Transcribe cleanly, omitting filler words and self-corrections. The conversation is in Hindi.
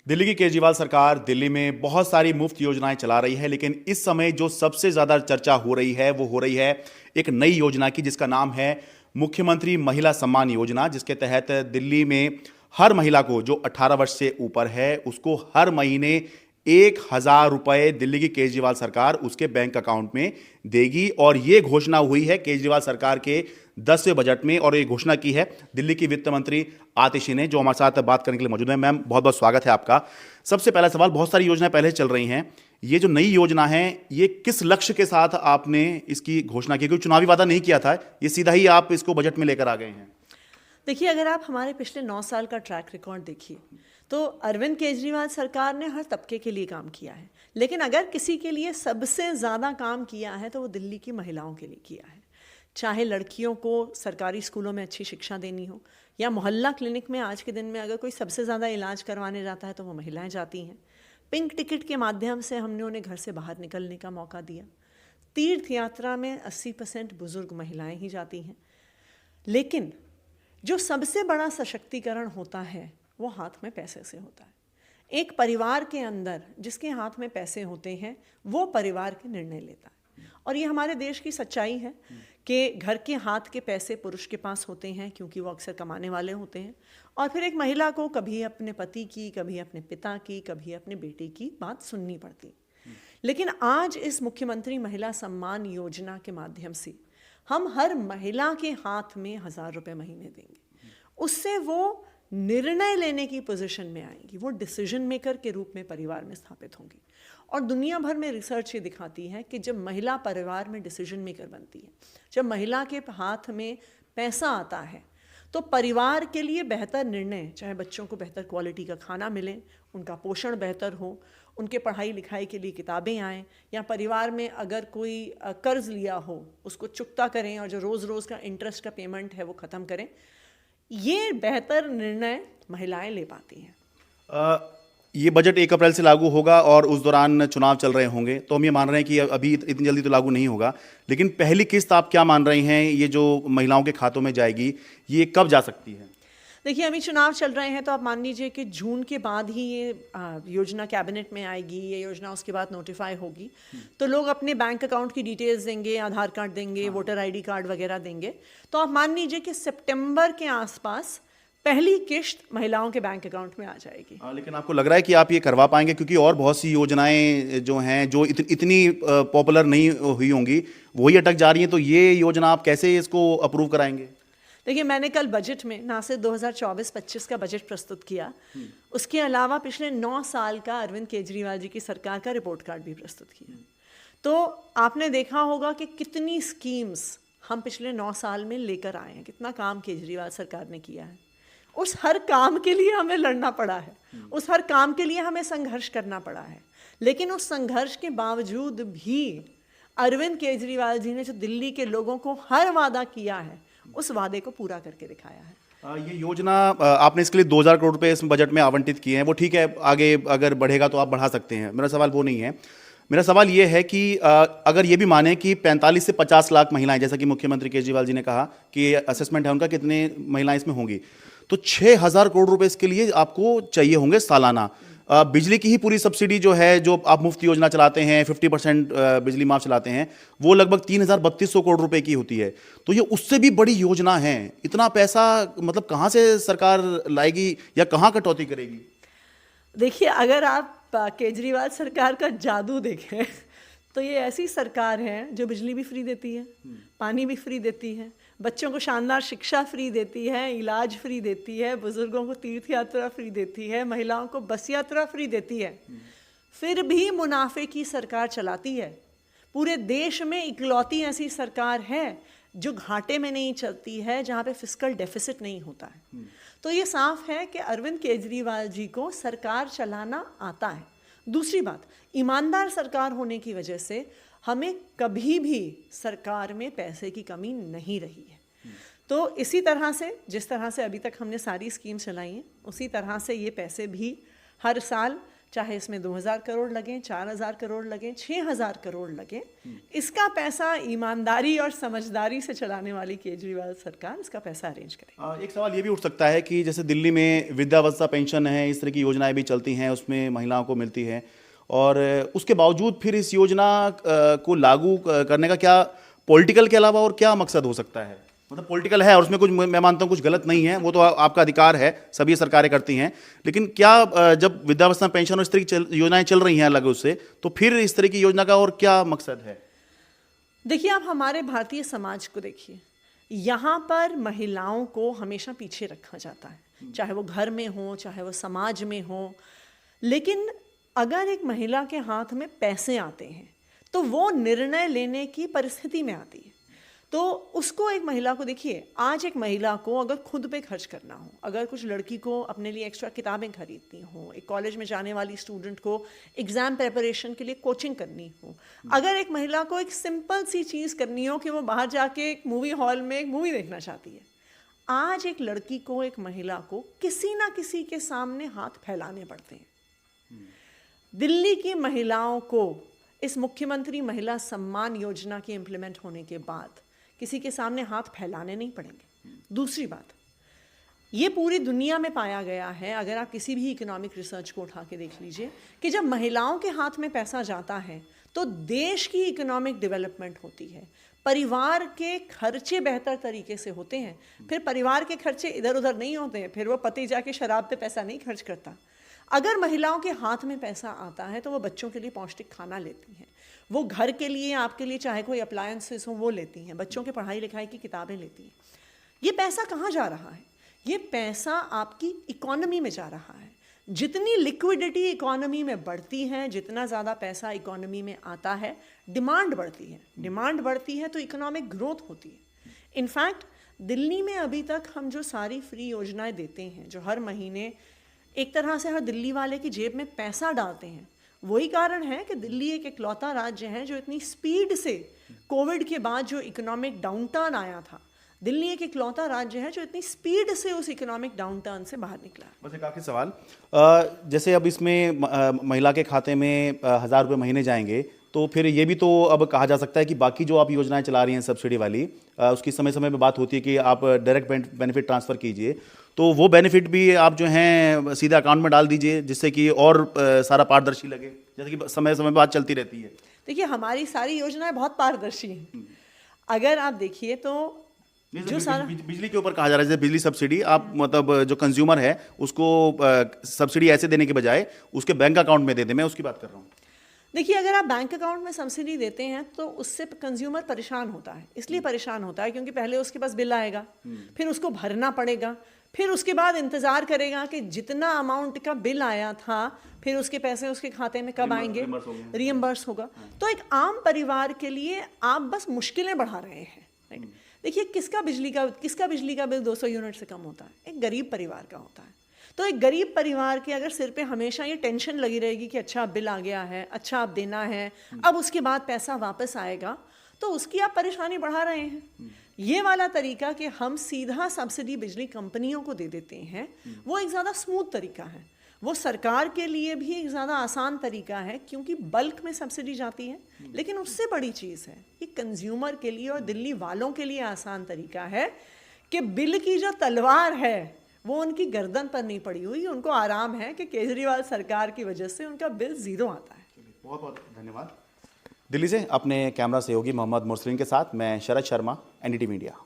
दिल्ली की केजरीवाल सरकार दिल्ली में बहुत सारी मुफ्त योजनाएं चला रही है, लेकिन इस समय जो सबसे ज्यादा चर्चा हो रही है वो हो रही है एक नई योजना की, जिसका नाम है मुख्यमंत्री महिला सम्मान योजना। जिसके तहत दिल्ली में हर महिला को जो 18 वर्ष से ऊपर है उसको हर महीने 1,000 रुपए दिल्ली की केजरीवाल सरकार उसके बैंक अकाउंट में देगी। और ये घोषणा हुई है केजरीवाल सरकार के 10वें बजट में, और ये घोषणा की है दिल्ली की वित्त मंत्री आतिशी ने, जो हमारे साथ बात करने के लिए मौजूद है। मैम, बहुत बहुत स्वागत है आपका। सबसे पहला सवाल, बहुत सारी योजनाएं पहले चल रही हैं, ये जो नई योजना है ये किस लक्ष्य के साथ आपने इसकी घोषणा की? क्योंकि चुनावी वादा नहीं किया था, ये सीधा ही आप इसको बजट में लेकर आ गए हैं। देखिए, अगर आप हमारे पिछले 9 साल का ट्रैक रिकॉर्ड देखिए तो अरविंद केजरीवाल सरकार ने हर तबके के लिए काम किया है, लेकिन अगर किसी के लिए सबसे ज़्यादा काम किया है तो वो दिल्ली की महिलाओं के लिए किया है। चाहे लड़कियों को सरकारी स्कूलों में अच्छी शिक्षा देनी हो, या मोहल्ला क्लिनिक में आज के दिन में अगर कोई सबसे ज़्यादा इलाज करवाने जाता है तो वो महिलाएं जाती हैं। पिंक टिकट के माध्यम से हमने उन्हें घर से बाहर निकलने का मौका दिया। तीर्थ यात्रा में 80% बुजुर्ग महिलाएं ही जाती हैं। लेकिन जो सबसे बड़ा सशक्तिकरण होता है वो हाथ में पैसे से होता है। एक परिवार के अंदर जिसके हाथ में पैसे होते हैं वो परिवार के निर्णय लेता है। और ये हमारे देश की सच्चाई है कि घर के हाथ के पैसे पुरुष के पास होते हैं, क्योंकि वो अक्सर कमाने वाले होते हैं। और फिर एक महिला को कभी अपने पति की, कभी अपने पिता की, कभी अपने बेटे की बात सुननी पड़ती। लेकिन आज इस मुख्यमंत्री महिला सम्मान योजना के माध्यम से हम हर महिला के हाथ में 1,000 रुपये महीने देंगे। उससे वो निर्णय लेने की पोजीशन में आएंगी, वो डिसीजन मेकर के रूप में परिवार में स्थापित होंगी। और दुनिया भर में रिसर्च ये दिखाती है कि जब महिला परिवार में डिसीजन मेकर बनती है, जब महिला के हाथ में पैसा आता है, तो परिवार के लिए बेहतर निर्णय, चाहे बच्चों को बेहतर क्वालिटी का खाना मिले, उनका पोषण बेहतर हो, उनके पढ़ाई लिखाई के लिए किताबें आएँ, या परिवार में अगर कोई कर्ज लिया हो उसको चुकता करें, और जो रोज़ रोज़ का इंटरेस्ट का पेमेंट है वो ख़त्म करें। ये बेहतर निर्णय महिलाएं ले पाती हैं। ये बजट 1 अप्रैल से लागू होगा और उस दौरान चुनाव चल रहे होंगे, तो हम ये मान रहे हैं कि अभी इतनी जल्दी तो लागू नहीं होगा, लेकिन पहली किस्त आप क्या मान रही हैं, ये जो महिलाओं के खातों में जाएगी ये कब जा सकती है? देखिए, अभी चुनाव चल रहे हैं तो आप मान लीजिए कि जून के बाद ही ये योजना कैबिनेट में आएगी। ये योजना उसके बाद नोटिफाई होगी, तो लोग अपने बैंक अकाउंट की डिटेल्स देंगे, आधार कार्ड देंगे, वोटर आईडी कार्ड वगैरह देंगे। तो आप मान लीजिए कि सितंबर के आसपास पहली किश्त महिलाओं के बैंक अकाउंट में आ जाएगी। लेकिन आपको लग रहा है कि आप ये करवा पाएंगे? क्योंकि और बहुत सी योजनाएं जो हैं जो इतनी पॉपुलर नहीं हुई होंगी, वही अटक जा रही हैं, तो ये योजना आप कैसे इसको अप्रूव कराएंगे? देखिए, मैंने कल बजट में ना सिर्फ 2024-25 का बजट प्रस्तुत किया, उसके अलावा पिछले 9 साल का अरविंद केजरीवाल जी की सरकार का रिपोर्ट कार्ड भी प्रस्तुत किया। तो आपने देखा होगा कि कितनी स्कीम्स हम पिछले 9 साल में लेकर आए हैं, कितना काम केजरीवाल सरकार ने किया है। उस हर काम के लिए हमें लड़ना पड़ा है, उस हर काम के लिए हमें संघर्ष करना पड़ा है, लेकिन उस संघर्ष के बावजूद भी अरविंद केजरीवाल जी ने जो दिल्ली के लोगों को हर वादा किया है उस वादे को पूरा करके दिखाया है। ये योजना आपने इसके लिए 2,000 करोड़ रुपए इस बजट में आवंटित किए हैं, वो ठीक है, आगे अगर बढ़ेगा तो आप बढ़ा सकते हैं, मेरा सवाल वो नहीं है। मेरा सवाल ये है कि अगर ये भी माने कि 45 से 50 लाख महिलाएं, जैसा कि मुख्यमंत्री केजरीवाल जी ने कहा कि असेसमेंट है उनका, कितने महिलाएं इसमें होंगी, तो 6,000 करोड़ रुपए इसके लिए आपको चाहिए होंगे सालाना। बिजली की ही पूरी सब्सिडी जो है, जो आप मुफ्त योजना चलाते हैं, 50% बिजली माफ चलाते हैं, वो लगभग 3,3200 करोड़ रुपए की होती है। तो ये उससे भी बड़ी योजना है। इतना पैसा मतलब कहाँ से सरकार लाएगी या कहाँ कटौती करेगी? देखिए, अगर आप केजरीवाल सरकार का जादू देखें तो ये ऐसी सरकार है जो बिजली भी फ्री देती है, पानी भी फ्री देती है, बच्चों को शानदार शिक्षा फ्री देती है, इलाज फ्री देती है, बुजुर्गों को तीर्थ यात्रा फ्री देती है, महिलाओं को बस यात्रा फ्री देती है। फिर भी मुनाफे की सरकार चलाती है। पूरे देश में इकलौती ऐसी सरकार है जो घाटे में नहीं चलती है, जहाँ पे फिस्कल डेफिसिट नहीं होता है। तो ये साफ है कि अरविंद केजरीवाल जी को सरकार चलाना आता है। दूसरी बात, ईमानदार सरकार होने की वजह से हमें कभी भी सरकार में पैसे की कमी नहीं रही है। तो इसी तरह से, जिस तरह से अभी तक हमने सारी स्कीम चलाई हैं, उसी तरह से ये पैसे भी हर साल, चाहे इसमें 2000 करोड़ लगें, 4000 करोड़ लगें, 6000 करोड़ लगें, इसका पैसा ईमानदारी और समझदारी से चलाने वाली केजरीवाल सरकार इसका पैसा अरेंज करे। एक सवाल ये भी उठ सकता है कि जैसे दिल्ली में वृद्धावस्था पेंशन है, इस तरह की योजनाएं भी चलती हैं, उसमें महिलाओं को मिलती है, और उसके बावजूद फिर इस योजना को लागू करने का क्या पॉलिटिकल के अलावा और क्या मकसद हो सकता है? मतलब पॉलिटिकल है और उसमें कुछ, मैं मानता हूँ कुछ गलत नहीं है, वो तो आपका अधिकार है, सभी सरकारें करती हैं, लेकिन क्या जब वृद्धावस्था पेंशन और इस तरह की योजनाएं चल रही हैं अलग उससे, तो फिर इस तरह की योजना का और क्या मकसद है? देखिए, आप हमारे भारतीय समाज को देखिए, यहाँ पर महिलाओं को हमेशा पीछे रखा जाता है, चाहे वो घर में हो, चाहे वो समाज में हो। लेकिन अगर एक महिला के हाथ में पैसे आते हैं तो वो निर्णय लेने की परिस्थिति में आती है। तो उसको, एक महिला को देखिए, आज एक महिला को अगर खुद पे खर्च करना हो, अगर कुछ लड़की को अपने लिए एक्स्ट्रा किताबें खरीदनी हो, एक कॉलेज में जाने वाली स्टूडेंट को एग्जाम प्रिपरेशन के लिए कोचिंग करनी हो, अगर एक महिला को एक सिंपल सी चीज़ करनी हो कि वो बाहर जाके एक मूवी हॉल में एक मूवी देखना चाहती है, आज एक लड़की को, एक महिला को किसी ना किसी के सामने हाथ फैलाने पड़ते हैं। दिल्ली की महिलाओं को इस मुख्यमंत्री महिला सम्मान योजना के इम्प्लीमेंट होने के बाद किसी के सामने हाथ फैलाने नहीं पड़ेंगे। दूसरी बात, ये पूरी दुनिया में पाया गया है, अगर आप किसी भी इकोनॉमिक रिसर्च को उठा के देख लीजिए, कि जब महिलाओं के हाथ में पैसा जाता है तो देश की इकोनॉमिक डेवलपमेंट होती है, परिवार के खर्चे बेहतर तरीके से होते हैं। फिर परिवार के खर्चे इधर उधर नहीं होते हैं, फिर वो पति जाके शराब पे पैसा नहीं खर्च करता। अगर महिलाओं के हाथ में पैसा आता है तो वो बच्चों के लिए पौष्टिक खाना लेती हैं, वो घर के लिए, आपके लिए चाहे कोई अप्लायंसेस हो वो लेती हैं, बच्चों के पढ़ाई लिखाई की किताबें लेती हैं। ये पैसा कहाँ जा रहा है? ये पैसा आपकी इकोनॉमी में जा रहा है। जितनी लिक्विडिटी इकोनॉमी में बढ़ती है, जितना ज़्यादा पैसा इकोनॉमी में आता है, डिमांड बढ़ती है। डिमांड बढ़ती है तो इकोनॉमिक ग्रोथ होती है। इनफैक्ट दिल्ली में अभी तक हम जो सारी फ्री योजनाएं देते हैं, जो हर महीने एक तरह से हर दिल्ली वाले की जेब में पैसा डालते हैं, वही कारण है कि दिल्ली एक इकलौता राज्य है जो इतनी स्पीड से कोविड के बाद जो इकोनॉमिक डाउनटर्न आया था, दिल्ली एक इकलौता राज्य है जो इतनी स्पीड से उस इकोनॉमिक डाउनटर्न से बाहर निकला। बस एक आखिरी सवाल, जैसे अब इसमें महिला के खाते में 1000 रुपये महीने जाएंगे, तो फिर ये भी तो अब कहा जा सकता है कि बाकी जो आप योजनाएं चला रही हैं सब्सिडी वाली, उसकी समय समय पे बात होती है कि आप डायरेक्ट बेनिफिट ट्रांसफ़र कीजिए, तो वो बेनिफिट भी आप जो हैं सीधे अकाउंट में डाल दीजिए, जिससे कि और सारा पारदर्शी लगे, जैसे कि समय समय बात चलती रहती है। देखिए, हमारी सारी योजनाएं बहुत पारदर्शी हैं। अगर आप देखिए तो जो सारा बिजली के ऊपर कहा जा रहा है, जैसे बिजली सब्सिडी, आप मतलब जो कंज्यूमर है उसको सब्सिडी ऐसे देने के बजाय उसके बैंक अकाउंट में दे दें, मैं उसकी बात कर रहा हूँ। देखिए, अगर आप बैंक अकाउंट में सब्सिडी देते हैं तो उससे कंज्यूमर परेशान होता है। इसलिए परेशान होता है क्योंकि पहले उसके पास बिल आएगा, फिर उसको भरना पड़ेगा, फिर उसके बाद इंतज़ार करेगा कि जितना अमाउंट का बिल आया था फिर उसके पैसे उसके खाते में कब आएंगे, रियम्बर्स होगा। तो एक आम परिवार के लिए आप बस मुश्किलें बढ़ा रहे हैं, राइट। देखिए, किसका बिजली का बिल 200 यूनिट से कम होता है? एक गरीब परिवार का होता है। तो एक गरीब परिवार के अगर सिर पे हमेशा ये टेंशन लगी रहेगी कि अच्छा बिल आ गया है, अच्छा अब देना है, अब उसके बाद पैसा वापस आएगा, तो उसकी आप परेशानी बढ़ा रहे हैं। ये वाला तरीका कि हम सीधा सब्सिडी बिजली कंपनियों को दे देते हैं, वो एक ज़्यादा स्मूथ तरीका है, वो सरकार के लिए भी एक ज़्यादा आसान तरीका है, क्योंकि बल्क में सब्सिडी जाती है। लेकिन उससे बड़ी चीज़ है, ये कंज्यूमर के लिए और दिल्ली वालों के लिए आसान तरीका है कि बिल की जो तलवार है वो उनकी गर्दन पर नहीं पड़ी हुई। उनको आराम है कि केजरीवाल सरकार की वजह से उनका बिल ज़ीरो आता है। बहुत बहुत धन्यवाद। दिल्ली से अपने कैमरा सहयोगी मोहम्मद मुरसलीन के साथ मैं शरद शर्मा, एनडीटी मीडिया।